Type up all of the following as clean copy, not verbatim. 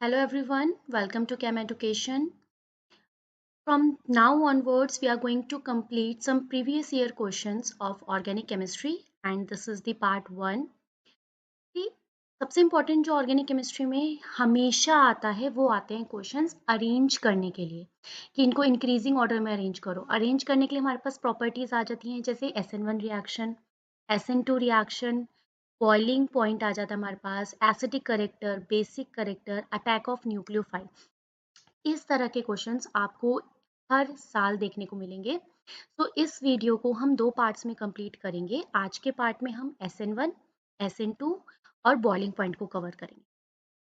Hello everyone, welcome to Chem Education. From now onwards, we are going to complete some previous year questions of organic chemistry and this is the part 1. कि सबसे important जो organic chemistry में हमेशा आता है वो आते हैं क्वेश्चंस अरेंज करने के लिए कि इनको इंक्रीजिंग ऑर्डर में अरेंज करो। अरेंज करने के लिए हमारे पास प्रॉपर्टीज आ जाती हैं जैसे SN1 reaction, SN2 reaction, boiling point आ जाता है हमारे पास, acidic character, basic character, attack of nucleophile. इस तरह के क्वेश्चंस आपको हर साल देखने को मिलेंगे। तो इस वीडियो को हम दो पार्ट्स में कंप्लीट करेंगे। आज के पार्ट में हम SN1, SN2 और बॉइलिंग पॉइंट को कवर करेंगे।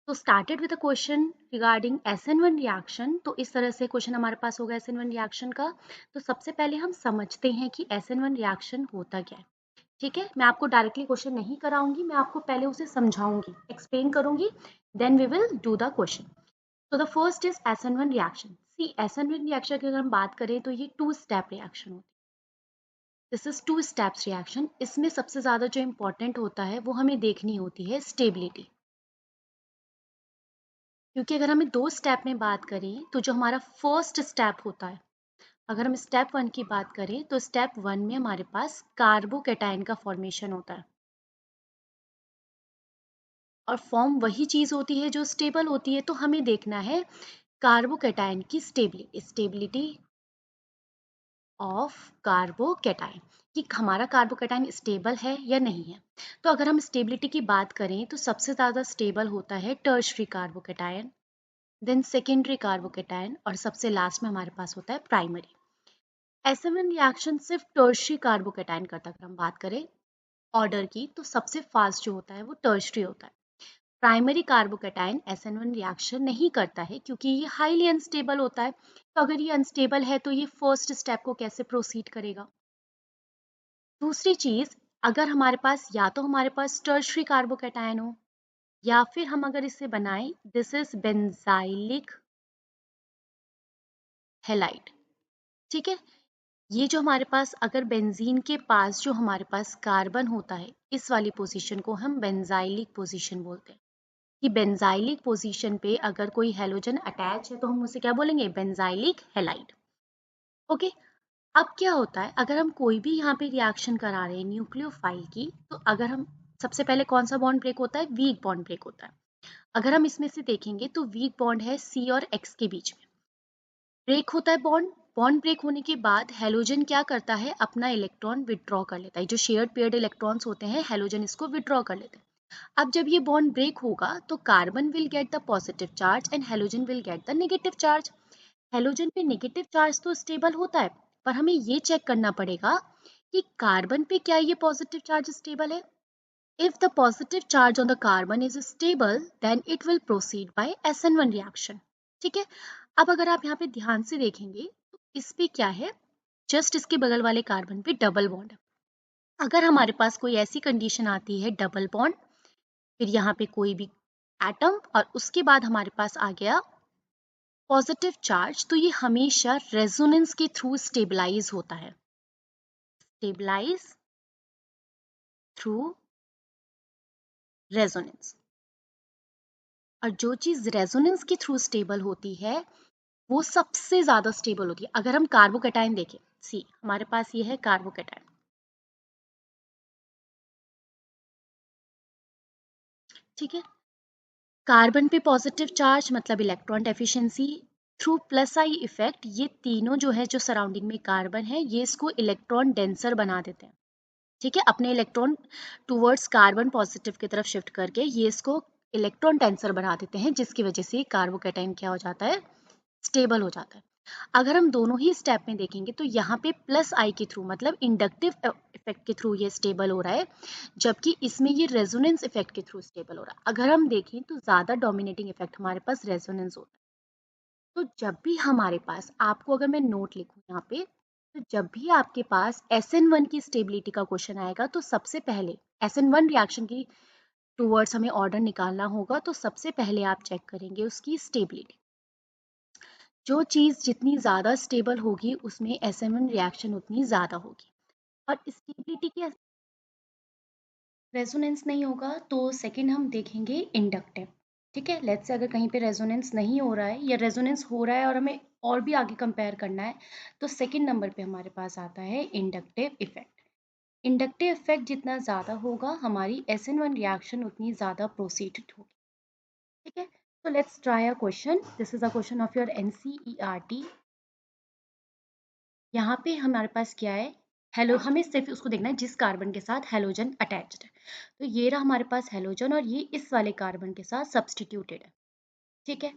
तो started with a question regarding SN1 reaction. तो इस तरह से क्वेश्चन हमारे पास होगा SN1 रिएक्शन का। तो सबसे पहले हम समझते हैं कि SN1 रिएक्शन होता क्या है। ठीक है, मैं आपको डायरेक्टली क्वेश्चन नहीं कराऊंगी, मैं आपको पहले उसे समझाऊंगी, एक्सप्लेन करूंगी, then we will do the question. So the first is SN1 reaction. See, SN1 reaction की अगर हम बात करें तो ये टू स्टेप रिएक्शन होती है। This is two steps reaction. इसमें सबसे ज्यादा जो इम्पोर्टेंट होता है वो हमें देखनी होती है स्टेबिलिटी, क्योंकि अगर हमें दो स्टेप में बात करें तो जो हमारा फर्स्ट स्टेप होता है, अगर हम स्टेप 1 की बात करें तो स्टेप 1 में हमारे पास कार्बोकैटायन का फॉर्मेशन होता है और फॉर्म वही चीज होती है जो स्टेबल होती है। तो हमें देखना है कार्बोकैटायन की स्टेबिलिटी ऑफ कार्बोकैटायन, कि हमारा कार्बोकैटायन स्टेबल है या नहीं है। तो अगर हम स्टेबिलिटी की बात करें तो सबसे ज़्यादा स्टेबल होता है tertiary carbocation, then secondary carbocation और सबसे लास्ट में हमारे पास होता है प्राइमरी। SN1 रिएक्शन सिर्फ टर्शरी कार्बोकैटायन करता है। अगर हम बात करें ऑर्डर की तो सबसे फास्ट जो होता है वो टर्शरी होता है। प्राइमरी कार्बोकैटायन SN1 रिएक्शन नहीं करता है क्योंकि ये हाईली अनस्टेबल होता है। तो अगर ये अनस्टेबल है तो ये फर्स्ट स्टेप को कैसे प्रोसीड करेगा। दूसरी चीज, अगर हमारे पास या तो हमारे पास टर्शरी कार्बोकैटायन हो या फिर हम अगर इसे बनाएं, दिस इज बेंजाइलिक हेलाइड। ठीक है, ये जो हमारे पास अगर बेंजीन के पास जो हमारे पास कार्बन होता है, इस वाली पोजीशन को हम बेंजाइलिक पोजीशन बोलते हैं। कि बेंजाइलिक पोजीशन पे अगर कोई हेलोजन अटैच है तो हम उसे क्या बोलेंगे, बेंजाइलिक हेलाइड। ओके, अब क्या होता है अगर हम कोई भी यहाँ पे रिएक्शन करा रहे हैं न्यूक्लियोफाइल की, तो अगर हम सबसे पहले कौन सा बॉन्ड ब्रेक होता है, वीक बॉन्ड ब्रेक होता है। अगर हम इसमें से देखेंगे तो वीक बॉन्ड है C और X के बीच में, ब्रेक होता है बॉन्ड। बॉन्ड ब्रेक होने के बाद हेलोजन क्या करता है, अपना इलेक्ट्रॉन विड्रॉ कर लेता है। जो शेयर्ड पेयर्ड इलेक्ट्रॉन्स होते हैं हेलोजन इसको विड्रॉ कर लेते हैं। अब जब ये बॉन्ड ब्रेक होगा तो carbon will get the positive charge and halogen will get the negative charge. Halogen पे नेगेटिव चार्ज तो स्टेबल होता है, पर हमें ये चेक करना पड़ेगा कि कार्बन पे क्या ये पॉजिटिव चार्ज स्टेबल है। If the positive charge on the carbon is stable then it will proceed bye SN1 reaction. ठीक है, अब अगर आप यहाँ पे ध्यान से देखेंगे तो इस पे क्या है, जस्ट इसके बगल वाले कार्बन पे डबल बॉन्ड है। अगर हमारे पास कोई ऐसी कंडीशन आती है डबल बॉन्ड, फिर यहाँ पे कोई भी एटम और उसके बाद हमारे पास आ गया पॉजिटिव चार्ज, तो ये हमेशा रेजोनेंस के थ्रू स्टेबलाइज होता है। Stabilise through resonance. और जो चीज रेजोनेंस के थ्रू स्टेबल होती है वो सबसे ज्यादा स्टेबल होती है। अगर हम कार्बोकैटायन देखें, सी हमारे पास ये है कार्बोकैटायन। ठीक है, कार्बन पे पॉजिटिव चार्ज मतलब electron deficiency, through plus I effect ये तीनों जो है जो सराउंडिंग में कार्बन है ये इसको इलेक्ट्रॉन डेंसर बना देते हैं। ठीक है, अपने इलेक्ट्रॉन टूवर्ड्स कार्बन पॉजिटिव की तरफ शिफ्ट करके ये इसको इलेक्ट्रॉन डेंसर बना देते हैं, जिसकी वजह से कार्बोकैटायन क्या हो जाता है, स्टेबल हो जाता है। अगर हम दोनों ही स्टेप में देखेंगे तो यहाँ पे प्लस आई के थ्रू मतलब इंडक्टिव इफेक्ट के थ्रू ये स्टेबल हो रहा है, जबकि इसमें ये रेजोनेंस इफेक्ट के थ्रू स्टेबल हो रहा है। अगर हम देखें तो ज्यादा डोमिनेटिंग इफेक्ट हमारे पास रेजोनेंस होता है। तो जब भी हमारे पास, आपको अगर मैं नोट लिखूं यहाँ पे, तो जब भी आपके पास SN1 की स्टेबिलिटी का क्वेश्चन आएगा तो सबसे पहले SN1 रिएक्शन की टूवर्ड्स हमें ऑर्डर निकालना होगा, तो सबसे पहले आप चेक करेंगे उसकी स्टेबिलिटी। जो चीज़ जितनी ज़्यादा स्टेबल होगी उसमें SN1 रिएक्शन उतनी ज़्यादा होगी। और स्टेबिलिटी के रेजोनेंस नहीं होगा तो सेकंड हम देखेंगे इंडक्टिव। ठीक है, लेट्स से अगर कहीं पे रेजोनेंस नहीं हो रहा है या रेजोनेंस हो रहा है और हमें और भी आगे कंपेयर करना है, तो सेकंड नंबर पे हमारे पास आता है इंडक्टिव इफेक्ट। इंडक्टिव इफेक्ट जितना ज़्यादा होगा, हमारी SN1 रिएक्शन उतनी ज़्यादा प्रोसीड होगी। ठीक है, तो let's try a question. This is a question of your NCERT। यहाँ पे हमारे पास क्या है, हेलो, हमें सिर्फ उसको देखना है जिस कार्बन के साथ हेलोजन अटैच्ड है। तो ये रहा हमारे पास हेलोजन और ये इस वाले कार्बन के साथ सब्सटीट्यूटेड है। ठीक है,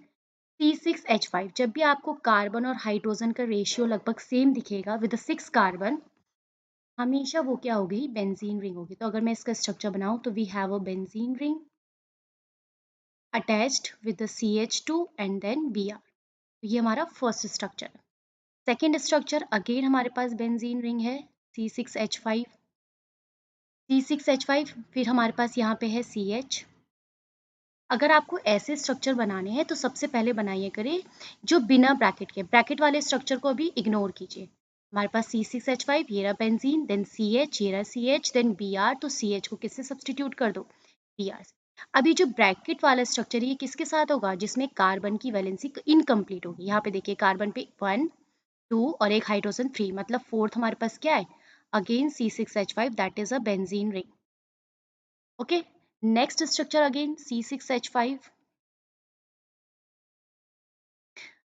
C6H5, जब भी आपको कार्बन और हाइड्रोजन का रेशियो लगभग सेम दिखेगा विद 6 कार्बन, हमेशा वो क्या होगी, बेंजीन रिंग होगी। तो अगर मैं इसका स्ट्रक्चर बनाऊं तो we have a benzene ring attached with CH2 and then Br। ये हमारा फर्स्ट स्ट्रक्चर है। सेकेंड स्ट्रक्चर अगेन हमारे पास बेंजीन रिंग है, C6H5। C6H5, फिर हमारे पास यहाँ पे है CH। अगर आपको ऐसे स्ट्रक्चर बनाने हैं तो सबसे पहले बनाइए करें जो बिना ब्रैकेट के, ब्रैकेट वाले स्ट्रक्चर को अभी इग्नोर कीजिए। हमारे पास C6H5, ये रहा बेंजीन, देन CH, ये रहा CH, देन Br। तो CH को किससे सब्सटीट्यूट कर दो, Br से। अभी जो ब्रैकेट वाला स्ट्रक्चर है ये किसके साथ होगा, जिसमें कार्बन की वैलेंसी इनकम्प्लीट होगी। यहाँ पे देखिए कार्बन पे 1 2 और एक हाइड्रोजन 3, मतलब फोर्थ हमारे पास क्या है, again C6H5, that is a benzene ring. Okay, next structure again C6H5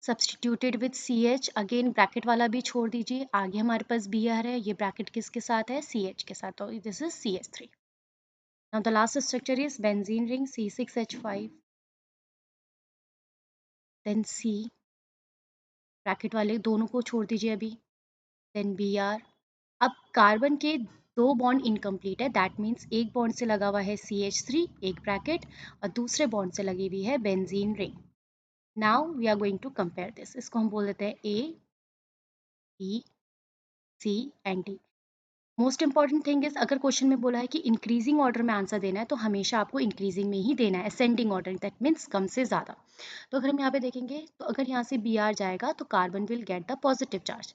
substituted with CH। Again bracket वाला भी छोड़ दीजिए, आगे हमारे पास Br है, ये ब्रैकेट किसके साथ है, CH के साथ, तो this is CH3। Now the last structure is benzene ring C6H5 then C, bracket वाले दोनों को छोड़ दीजिए अभी, देन Br। अब कार्बन के दो बॉन्ड इनकम्प्लीट है, दैट मीन्स एक बॉन्ड से लगा हुआ है CH3 एक ब्रैकेट, और दूसरे बॉन्ड से लगी हुई है benzene ring. Now we are going to compare this, इसको हम बोल देते हैं A B C and D। Most important thing is, अगर क्वेश्चन में बोला है कि इंक्रीजिंग ऑर्डर में आंसर देना है तो हमेशा आपको इंक्रीजिंग में ही देना है, असेंडिंग ऑर्डर, दैट मीन्स कम से ज्यादा। तो अगर हम यहाँ पे देखेंगे तो अगर यहाँ से Br जाएगा तो carbon will get the positive charge,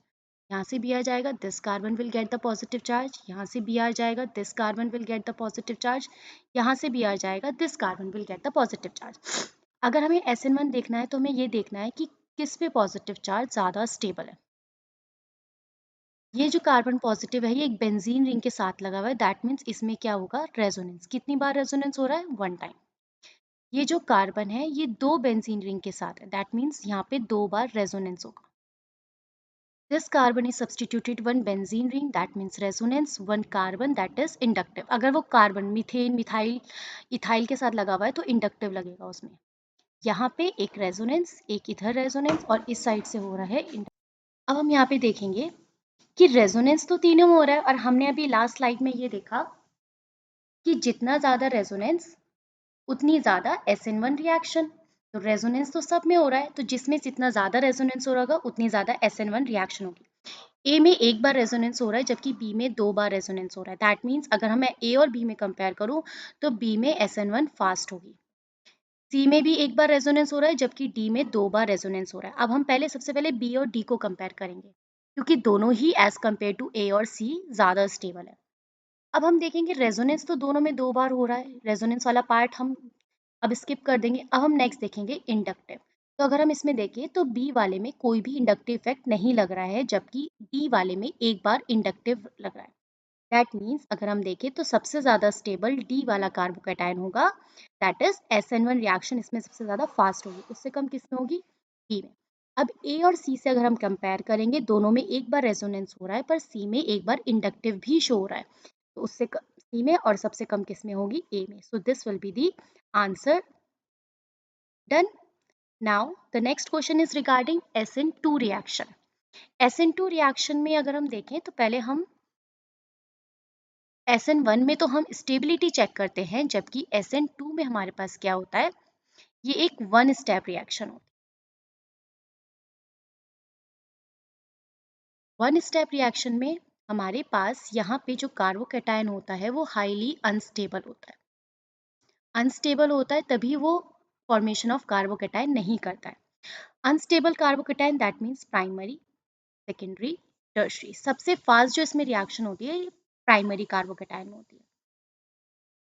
यहाँ से Br जाएगा this carbon will get the positive charge, यहाँ से Br जाएगा this carbon will get the positive charge, यहाँ से Br जाएगा this carbon will get the positive charge. अगर हमें SN1 देखना है तो हमें ये देखना है कि किस पे पॉजिटिव चार्ज ज्यादा स्टेबल है। ये जो कार्बन पॉजिटिव है ये एक बेंजीन रिंग के साथ लगा हुआ है, दैट मीन्स इसमें क्या होगा, रेजोनेंस। कितनी बार रेजोनेंस हो रहा है, वन टाइम। ये जो कार्बन है ये दो बेंजीन रिंग के साथ है, दैट मीन्स यहाँ पे दो बार रेजोनेंस होगा। This carbon is substituted one benzene ring, that means resonance, one carbon that is inductive. अगर वो कार्बन मीथेन मिथाइल इथाइल के साथ लगा हुआ है तो इंडक्टिव लगेगा उसमें। यहाँ पे एक रेजोनेंस, एक इधर रेजोनेंस, और इस साइड से हो रहा है इंडक्टिव। अब हम यहाँ पे देखेंगे कि रेजोनेंस तो तीनों में हो रहा है, और हमने अभी लास्ट स्लाइड में ये देखा कि जितना ज़्यादा रेजोनेंस उतनी ज़्यादा SN1 रिएक्शन। तो रेजोनेंस तो सब में हो रहा है, तो जिसमें जितना ज़्यादा रेजोनेंस हो रहा होगा उतनी ज़्यादा SN1 रिएक्शन होगी। ए में एक बार रेजोनेंस हो रहा है जबकि बी में दो बार रेजोनेंस हो रहा है, दैट मीन्स अगर हम ए और बी में कंपेयर करूँ तो बी में SN1 फास्ट होगी। सी में भी एक बार रेजोनेंस हो रहा है जबकि डी में दो बार रेजोनेंस हो रहा है। अब हम पहले सबसे पहले बी और डी को कंपेयर करेंगे क्योंकि दोनों ही एज कंपेयर टू ए और सी ज़्यादा स्टेबल है। अब हम देखेंगे रेजोनेंस तो दोनों में दो बार हो रहा है, रेजोनेंस वाला पार्ट हम अब स्किप कर देंगे। अब हम नेक्स्ट देखेंगे इंडक्टिव। तो अगर हम इसमें देखें तो बी वाले में कोई भी इंडक्टिव इफेक्ट नहीं लग रहा है जबकि डी वाले में एक बार इंडक्टिव लग रहा है। दैट मीन्स अगर हम देखें तो सबसे ज़्यादा स्टेबल डी वाला कार्बोकेटाइन होगा, दैट इज SN1 रिएक्शन इसमें सबसे ज़्यादा फास्ट होगी, उससे कम किस में होगी, बी में। अब ए और सी से अगर हम कंपेयर करेंगे, दोनों में एक बार रेजोनेंस हो रहा है पर सी में एक बार इंडक्टिव भी शो हो रहा है, तो उससे सी में, और सबसे कम किस में होगी, ए में। सो this will be the answer. Done. Now the next question is regarding SN2 reaction. SN2 reaction में अगर हम देखें तो पहले हम SN1 में तो हम स्टेबिलिटी चेक करते हैं, जबकि SN2 में हमारे पास क्या होता है, ये एक वन स्टेप रिएक्शन होता है। वन स्टेप रिएक्शन में हमारे पास यहाँ पे जो कार्बोकेटायन होता है वो हाईली अनस्टेबल होता है। अनस्टेबल होता है तभी वो फॉर्मेशन ऑफ कार्बोकेटायन नहीं करता है। Unstable carbocation that means primary, secondary, tertiary. सबसे फास्ट जो इसमें रिएक्शन होती है ये प्राइमरी कार्बोकेटायन होती है।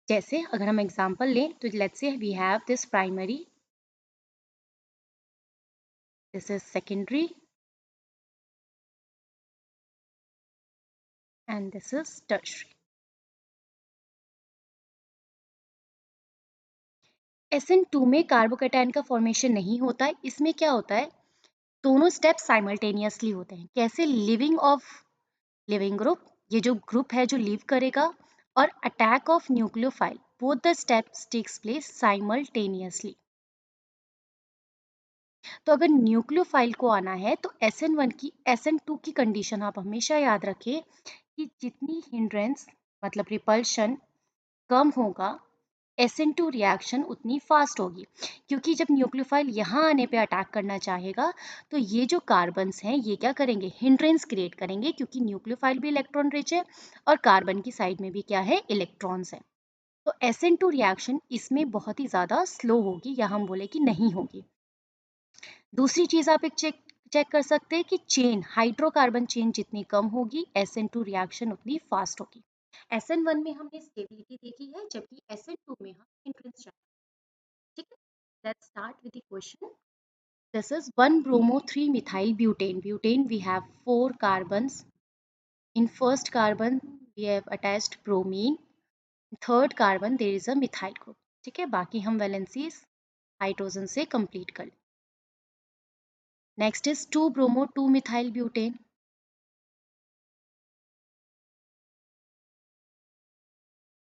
जैसे अगर हम एग्जांपल लें तो let's say we have this primary, this is secondary and this is tertiary. SN2 में कार्बोकैटायन का फॉर्मेशन नहीं होता है। इसमें क्या होता है, दोनों स्टेप साइमल्टेनियसली होते हैं। कैसे, लिविंग ग्रुप, ये जो ग्रुप है जो लीव करेगा, और attack of nucleophile, both the steps takes place simultaneously. तो अगर न्यूक्लियोफाइल को आना है तो SN2 की कंडीशन आप हमेशा याद रखें कि जितनी हिंड्रेंस मतलब रिपल्शन कम होगा, SN2 रिएक्शन उतनी फास्ट होगी। क्योंकि जब न्यूक्लियोफाइल यहाँ आने पे अटैक करना चाहेगा तो ये जो कार्बन्स हैं ये क्या करेंगे, हिंड्रेंस क्रिएट करेंगे, क्योंकि न्यूक्लियोफाइल भी इलेक्ट्रॉन रिच है और कार्बन की साइड में भी क्या है, इलेक्ट्रॉन्स है। तो SN2 रिएक्शन इसमें बहुत ही ज़्यादा स्लो होगी, या हम बोले कि नहीं होगी। दूसरी चीज़ आप एक चेक कर सकते हैं कि चेन, हाइड्रोकार्बन चेन जितनी कम होगी, SN2 रिएक्शन उतनी फास्ट होगी। SN1 में हमने स्टेबिलिटी देखी है, जबकि SN2 में हम हिंड्रेंस चेक। ठीक है, let's start with the question. This is 1 bromo 3 methyl butane. Butane we have 4 carbons. In first carbon we have attached bromine. Third carbon there is a methyl group. ठीक है, बाकी हम valencies hydrogen से complete कर। Next is 2 bromo 2 methyl butane.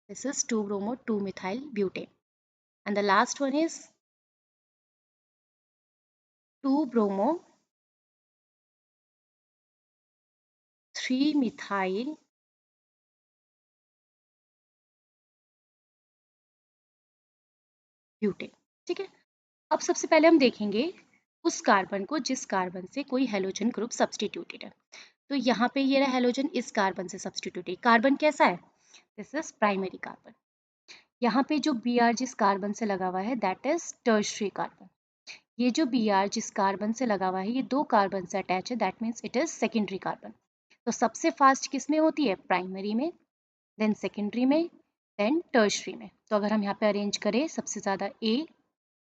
This is 2 bromo 2 methyl butane. And the last one is 2 bromo 3 methyl butane. ठीक है, अब सबसे पहले हम देखेंगे उस कार्बन को जिस कार्बन से कोई हेलोजन ग्रुप सब्सटीट्यूटेड है। तो यहाँ पे ये रहा हेलोजन, इस कार्बन से सब्सटीट्यूटेड कार्बन कैसा है, दिस इज प्राइमरी कार्बन। यहाँ पे जो Br जिस कार्बन से लगा हुआ है दैट इज टर्शियरी कार्बन। ये जो Br जिस कार्बन से लगा हुआ है ये दो कार्बन से अटैच है, that means it is secondary carbon. तो सबसे फास्ट किस में होती है, प्राइमरी में, देन सेकेंडरी में, देन टर्शियरी में। तो अगर हम यहाँ पे अरेंज करें, सबसे ज़्यादा A,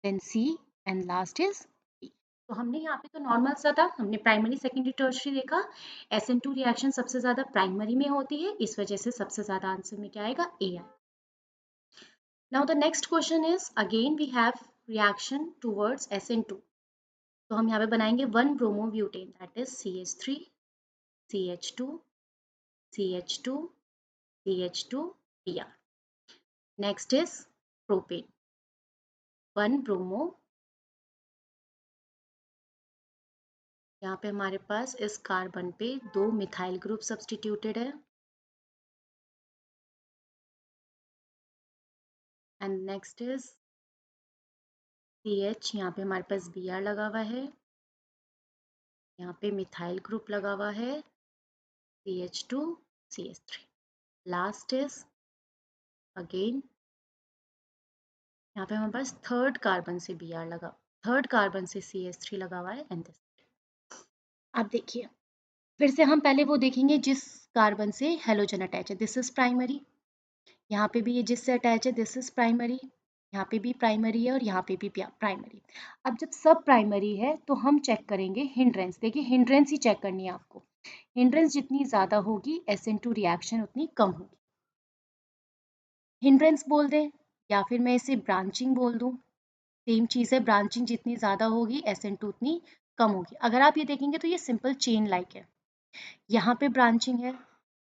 then C and last is B। तो हमने यहाँ पे तो नॉर्मल सा था, हमने प्राइमरी सेकेंडरी टर्शियरी देखा। SN2 रिएक्शन सबसे ज़्यादा प्राइमरी में होती है, इस वजह से सबसे ज़्यादा आंसर में क्या आएगा, A आएगा। Now the next question is again we have reaction towards SN2. तो हम यहाँ पे बनाएंगे 1 bromo butane that is CH3 CH2 CH2 CH2 Br. Next is propane 1 bromo, यहाँ पे हमारे पास इस कार्बन पे 2 मिथाइल ग्रुप सब्सटीट्यूटेड है, एंड नेक्स्ट इज CH, यहाँ पे हमारे पास Br लगा हुआ है, यहाँ पे मिथाइल ग्रुप लगा हुआ है CH2 CH3। Last is again यहाँ पे हमारे पास थर्ड कार्बन से Br लगा, थर्ड कार्बन से CH3 लगा हुआ है एंड दिस। अब देखिए फिर से हम पहले वो देखेंगे जिस कार्बन से हेलोजन अटैच है, दिस इज प्राइमरी। यहाँ पे भी ये जिससे अटैच है दिस इज प्राइमरी, यहाँ पे भी प्राइमरी है और यहाँ पे भी प्राइमरी। अब जब सब प्राइमरी है तो हम चेक करेंगे हिंड्रेंस। देखिए हिंड्रेंस ही चेक करनी है आपको, हिंड्रेंस जितनी ज़्यादा होगी SN2 रिएक्शन उतनी कम होगी। हिंड्रेंस बोल दें या फिर मैं इसे ब्रांचिंग बोल दूँ, सेम चीज़ है, ब्रांचिंग जितनी ज़्यादा होगी SN2 उतनी कम होगी। अगर आप ये देखेंगे तो ये सिंपल चेन लाइक है, यहाँ पे ब्रांचिंग है,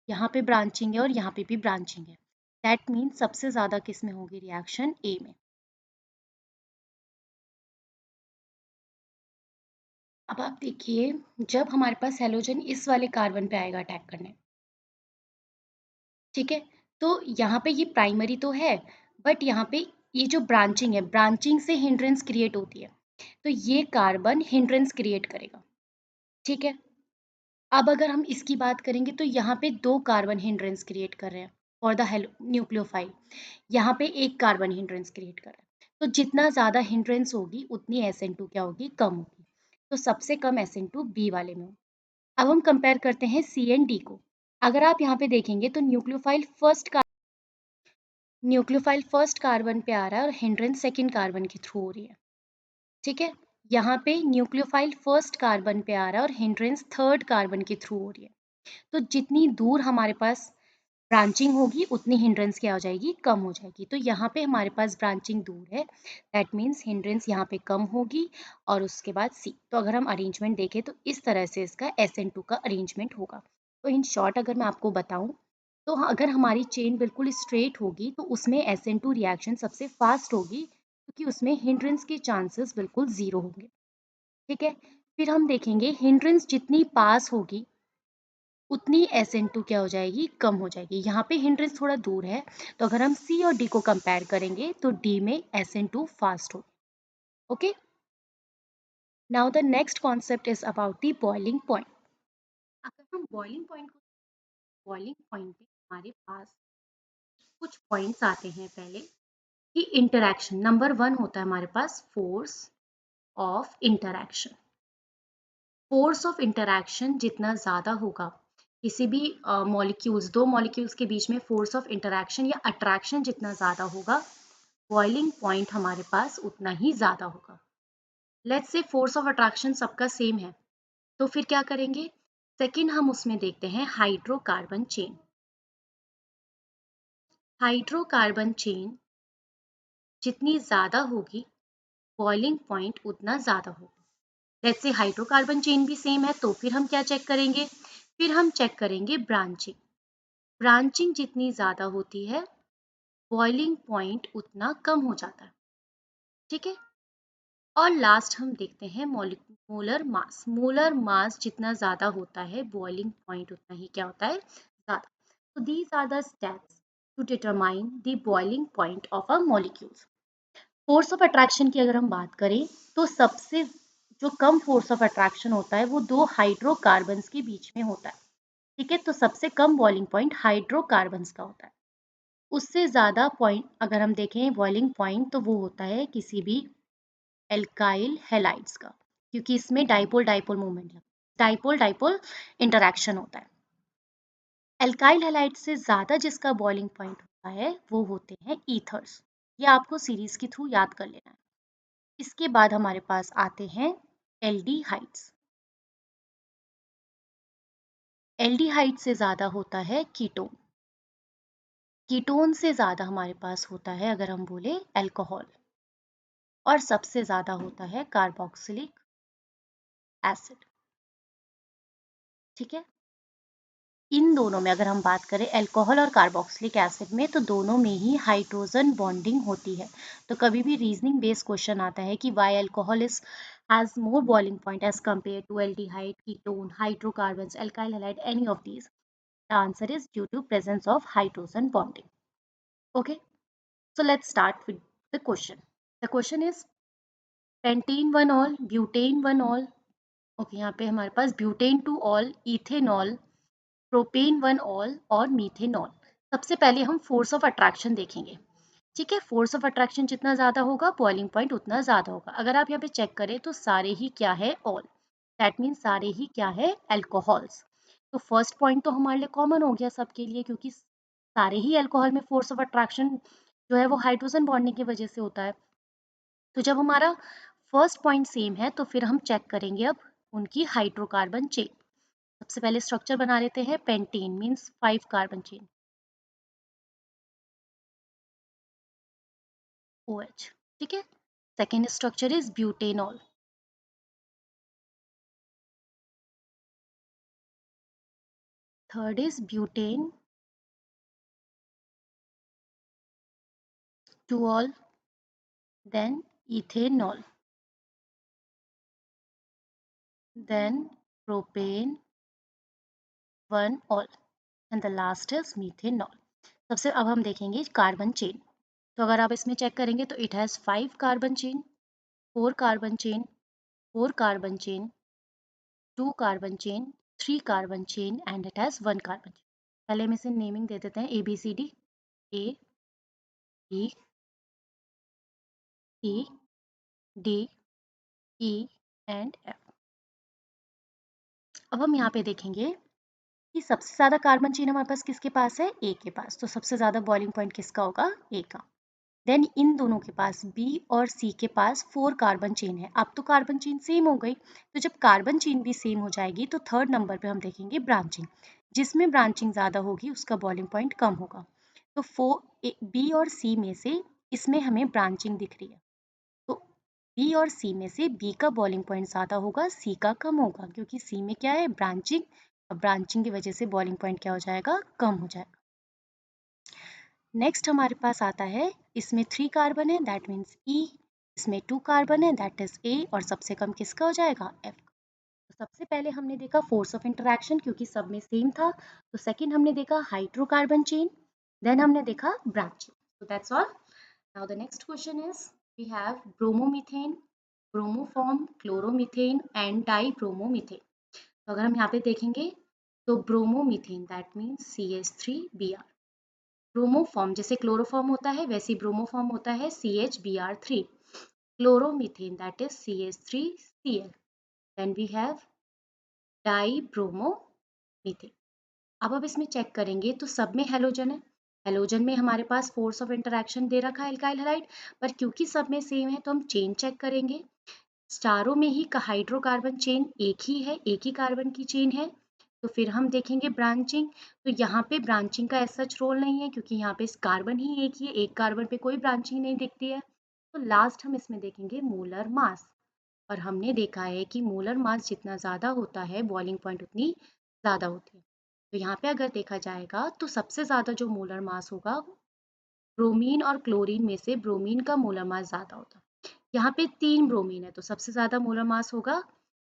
यहाँ पे ब्रांचिंग है और यहाँ पे भी ब्रांचिंग है, दैट मीन्स सबसे ज़्यादा किस में होगी रिएक्शन, ए में। अब आप देखिए जब हमारे पास हेलोजन इस वाले कार्बन पे आएगा अटैक करने, ठीक है, तो यहाँ पे ये प्राइमरी तो है बट यहाँ पे ये जो ब्रांचिंग है, ब्रांचिंग से हिंड्रेंस क्रिएट होती है, तो ये कार्बन हिंड्रेंस क्रिएट करेगा। ठीक है, अब अगर हम इसकी बात करेंगे तो यहाँ पे दो कार्बन हिंड्रेंस क्रिएट कर रहे हैं फॉर द न्यूक्लियोफाइल, यहाँ पे एक कार्बन हिंड्रेंस क्रिएट कर रहा है। तो जितना ज़्यादा हिंड्रेंस होगी उतनी SN2 क्या होगी, कम होगी। तो सबसे कम SN2 B वाले में हो। अब हम कंपेयर करते हैं C एंड D को। अगर आप यहाँ पे देखेंगे तो nucleophile first nucleophile first carbon पे आ रहा है और हिंड्रेंस सेकेंड कार्बन के थ्रू हो रही है, ठीक है। यहाँ पे न्यूक्लियोफाइल फर्स्ट कार्बन पे आ रहा है और हिंड्रेंस थर्ड कार्बन के थ्रू हो रही है। तो जितनी दूर हमारे पास ब्रांचिंग होगी उतनी हिंड्रेंस क्या हो जाएगी, कम हो जाएगी। तो यहाँ पे हमारे पास ब्रांचिंग दूर है, दैट मीन्स हिंड्रेंस यहाँ पे कम होगी। और उसके बाद सी, तो अगर हम अरेंजमेंट देखें तो इस तरह से इसका SN2 का अरेंजमेंट होगा। तो इन शॉर्ट अगर मैं आपको बताऊं तो अगर हमारी चेन बिल्कुल स्ट्रेट होगी तो उसमें SN2 रिएक्शन सबसे फास्ट होगी, क्योंकि उसमें हिंड्रेंस के चांसेस बिल्कुल जीरो होंगे, ठीक है। फिर हम देखेंगे हिंड्रेंस जितनी पास होगी उतनी SN2 क्या हो जाएगी, कम हो जाएगी। यहाँ पे हिंड्रेंस थोड़ा दूर है, तो अगर हम C और D को कंपेयर करेंगे तो D में SN2 फास्ट हो। Okay, now the next concept is about the boiling point. अगर हम बॉइलिंग पॉइंट पे हमारे पास कुछ पॉइंट्स आते हैं पहले, कि इंटरैक्शन नंबर 1 होता है हमारे पास force of interaction. Force of interaction जितना ज़्यादा होगा, किसी भी मॉलिक्यूल्स, दो मॉलिक्यूल्स के बीच में फोर्स ऑफ इंटरैक्शन या अट्रैक्शन जितना ज़्यादा होगा, बॉइलिंग पॉइंट हमारे पास उतना ही ज़्यादा होगा। Let's say force of attraction सबका सेम है, तो फिर क्या करेंगे, सेकंड हम उसमें देखते हैं हाइड्रोकार्बन चेन। हाइड्रोकार्बन चेन जितनी ज़्यादा होगी, बॉइलिंग पॉइंट उतना ज़्यादा होगा। लेट्स से हाइड्रोकार्बन चेन भी सेम है, तो फिर हम क्या चेक करेंगे, फिर हम चेक करेंगे ब्रांचिंग। ब्रांचिंग जितनी ज़्यादा होती है, बॉइलिंग पॉइंट उतना कम हो जाता है, ठीक है। और लास्ट हम देखते हैं मोलर मास। मोलर मास जितना ज़्यादा होता है, बॉइलिंग पॉइंट उतना ही क्या होता है, ज़्यादा। तो these are the steps to determine the boiling point of a molecule. Force of attraction की अगर हम बात करें तो सबसे जो कम फोर्स ऑफ अट्रैक्शन होता है वो दो हाइड्रोकार्बन्स के बीच में होता है, ठीक है। तो सबसे कम बॉइलिंग पॉइंट हाइड्रोकार्बन्स का होता है। उससे ज़्यादा पॉइंट अगर हम देखें बॉइलिंग पॉइंट, तो वो होता है किसी भी एल्काइल हैलाइड्स का, क्योंकि इसमें dipole dipole movement, dipole dipole interaction होता है। एल्काइल हैलाइड से ज़्यादा जिसका बॉइलिंग पॉइंट होता है वो होते हैं ईथर्स। ये आपको सीरीज के थ्रू याद कर लेना है। इसके बाद हमारे पास आते हैं एल्डिहाइड्स। एल्डिहाइड से ज़्यादा होता है कीटोन। कीटोन से ज़्यादा हमारे पास होता है अगर हम बोले अल्कोहल। और सबसे ज़्यादा होता है कार्बोक्सिलिक एसिड, ठीक है। इन दोनों में अगर हम बात करें अल्कोहल और कार्बोक्सिलिक एसिड में, तो दोनों में ही हाइड्रोजन बॉन्डिंग होती है। तो कभी भी रीजनिंग बेस्ड क्वेश्चन आता है कि why alcohol is has more boiling point as compare to aldehyde, ketone, hydrocarbons, alkyl halide, any of these, the answer is due to presence of hydrogen bonding. Okay, so let's start with the question. The question is pentane one all, butane one all. Okay, यहाँ पे हमारे पास butane two ol, ethanol, propane one ol और methanol. सबसे पहले हम force of attraction देखेंगे, ठीक है। फोर्स ऑफ अट्रैक्शन जितना ज़्यादा होगा, बॉइलिंग पॉइंट उतना ज़्यादा होगा। अगर आप यहाँ पे चेक करें तो सारे ही क्या है, ऑल, दैट मीन्स सारे ही क्या है, अल्कोहल्स। तो फर्स्ट पॉइंट तो हमारे लिए कॉमन हो गया सबके लिए, क्योंकि सारे ही अल्कोहल में फोर्स ऑफ अट्रैक्शन जो है वो हाइड्रोजन बॉन्डिंग की वजह से होता है। तो जब हमारा फर्स्ट पॉइंट सेम है तो फिर हम चेक करेंगे अब उनकी हाइड्रोकार्बन चेन। सबसे पहले स्ट्रक्चर बना लेते हैं, pentane means 5 carbon chain, OH, ठीक है। Second structure is butanol, third is butane two ol, then ethanol, then propane one ol, and the last is methanol. सबसे अब हम देखेंगे कार्बन चेन। तो अगर आप इसमें चेक करेंगे तो it has 5 carbon chain, 4 carbon chain, 4 carbon chain, 2 carbon chain, 3 carbon chain and it has 1 carbon chain. पहले हम इसे नेमिंग दे देते हैं ABCD, A B C D E and F। अब हम यहाँ पे देखेंगे कि सबसे ज़्यादा कार्बन चेन हमारे पास किसके पास है, ए के पास, तो सबसे ज़्यादा बॉइलिंग पॉइंट किसका होगा, ए का। देन इन दोनों के पास बी और सी के पास 4 कार्बन चेन है। अब तो कार्बन चेन सेम हो गई, तो जब कार्बन चेन भी सेम हो जाएगी तो थर्ड नंबर पे हम देखेंगे ब्रांचिंग। जिसमें ब्रांचिंग ज़्यादा होगी उसका बॉइलिंग पॉइंट कम होगा। तो बी और सी में से इसमें हमें ब्रांचिंग दिख रही है, तो बी और सी में से बी का बॉइलिंग पॉइंट ज़्यादा होगा, सी का कम होगा, क्योंकि सी में क्या है, ब्रांचिंग। और ब्रांचिंग की वजह से बॉइलिंग पॉइंट क्या हो जाएगा, कम हो जाएगा। नेक्स्ट हमारे पास आता है, इसमें 3 कार्बन है, दैट मीन्स ई। इसमें 2 कार्बन है, दैट इज ए। और सबसे कम किसका हो जाएगा, एफ। तो सबसे पहले हमने देखा फोर्स ऑफ इंटरैक्शन, क्योंकि सब में सेम था। तो सेकंड हमने देखा हाइड्रोकार्बन चेन, देन हमने देखा branching. So that's all. Now the next question is, we have bromomethane, bromoform, chloromethane and dibromomethane. तो अगर हम यहाँ पे देखेंगे तो bromomethane that means CH3Br। Bromoform जैसे क्लोरोफॉर्म होता है वैसे ब्रोमोफॉर्म होता है CHBr3। Chloromethane that is CH3Cl। Then we have dibromomethane. अब इसमें चेक करेंगे तो सब में हेलोजन है। हेलोजन में हमारे पास फोर्स ऑफ इंटरैक्शन दे रखा है एल्काइल हैलाइड, पर क्योंकि सब में सेम है तो हम चेन चेक करेंगे। चारों में ही हाइड्रोकार्बन चेन एक ही है, एक ही कार्बन की चेन है, तो फिर हम देखेंगे ब्रांचिंग। तो यहाँ पे ब्रांचिंग का ऐसा रोल नहीं है, क्योंकि यहाँ पे कार्बन ही एक ही है, एक कार्बन पे कोई ब्रांचिंग नहीं दिखती है। तो लास्ट हम इसमें देखेंगे मोलर मास, और हमने देखा है कि मोलर मास जितना ज़्यादा होता है बॉइलिंग पॉइंट उतनी ज़्यादा होती है। तो यहाँ पे अगर देखा जाएगा तो सबसे ज़्यादा जो मोलर मास होगा, ब्रोमीन और क्लोरीन में से ब्रोमीन का मोलर मास ज़्यादा होता है। यहाँ पे 3 ब्रोमीन है तो सबसे ज़्यादा मोलर मास होगा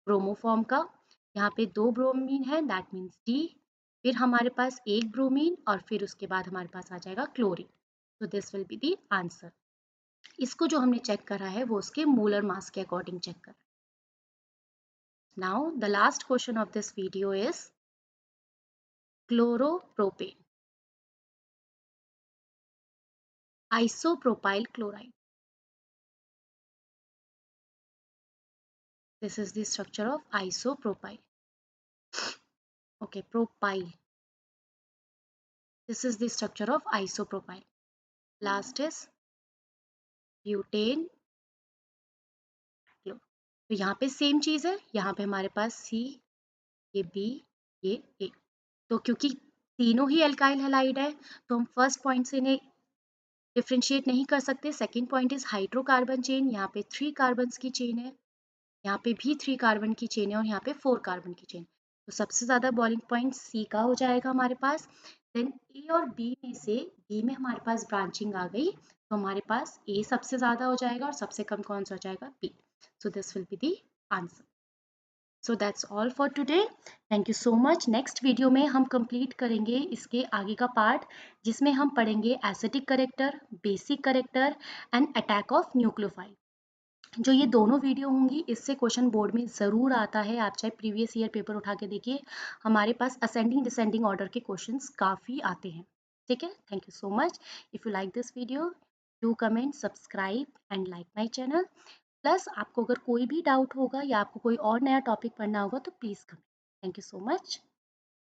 ब्रोमोफॉर्म का। यहाँ पे 2 ब्रोमीन है, दैट मीन्स डी। फिर हमारे पास एक ब्रोमीन और फिर उसके बाद हमारे पास आ जाएगा क्लोरीन। तो this will be the answer. इसको जो हमने चेक करा है वो उसके मोलर मास के अकॉर्डिंग चेक करा। Now the last question of this video is chloropropane, isopropyl chloride. This is the structure of isopropyl. Okay, propyl. This is the structure of isopropyl. Last is butane. तो यहाँ पे same चीज़ है, यहाँ पे हमारे पास C, ये B, ये A। तो क्योंकि तीनों ही अल्काइल हैलाइड है तो हम फर्स्ट पॉइंट से इन्हें डिफ्रेंशिएट नहीं कर सकते। Second point is hydrocarbon chain, यहाँ पे 3 कार्बन्स की चेन है, यहाँ पे भी 3 कार्बन की चेन है और यहाँ पे 4 कार्बन की चेन। तो सबसे ज़्यादा बॉइलिंग पॉइंट सी का हो जाएगा हमारे पास। देन ए और बी में से बी में हमारे पास ब्रांचिंग आ गई तो हमारे पास ए सबसे ज़्यादा हो जाएगा और सबसे कम कौन सा हो जाएगा, B. So this will be the answer. So that's all for today. Thank you so much. Next video में हम कंप्लीट करेंगे इसके आगे का पार्ट, जिसमें हम पढ़ेंगे acidic character, basic character and attack of nucleophile. जो ये दोनों वीडियो होंगी इससे क्वेश्चन बोर्ड में ज़रूर आता है, आप चाहे प्रीवियस ईयर पेपर उठा के देखिए, हमारे पास असेंडिंग डिसेंडिंग ऑर्डर के क्वेश्चंस काफ़ी आते हैं। ठीक है, thank you so much. If you like this video, do comment, subscribe and like my channel. Plus आपको अगर कोई भी डाउट होगा या आपको कोई और नया टॉपिक पढ़ना होगा तो please comment. Thank you so much.